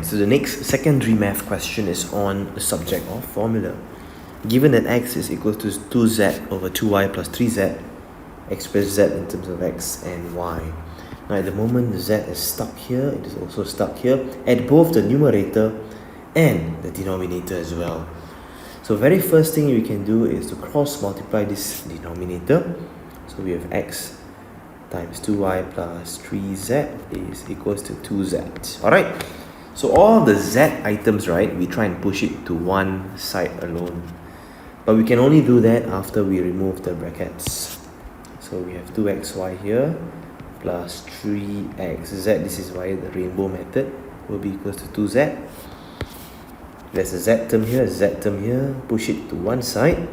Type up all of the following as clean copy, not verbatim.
Alright, so the next secondary math question is on the subject of formula. Given that x is equal to 2z over 2y plus 3z, express z in terms of x and y. Now at the moment z is stuck here, it is also stuck here at both the numerator and the denominator as well. So very first thing we can do is to cross multiply this denominator. So we have x times 2y plus 3z is equals to 2z. Alright, so all the z items, right, we try and push it to one side alone. But we can only do that after we remove the brackets. So we have 2xy here plus 3xz. This is why the rainbow method will be equals to 2z. There's a z term here, a z term here. Push it to one side.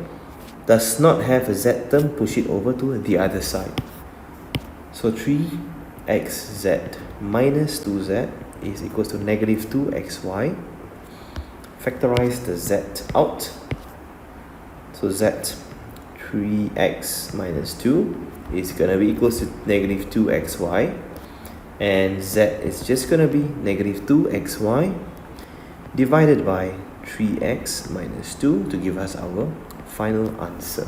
Does not have a z term, push it over to the other side. So 3xz minus 2z is equals to negative 2xy. Factorize the z out. So z 3x minus 2 is going to be equals to negative 2xy. And z is just going to be negative 2xy divided by 3x minus 2 to give us our final answer.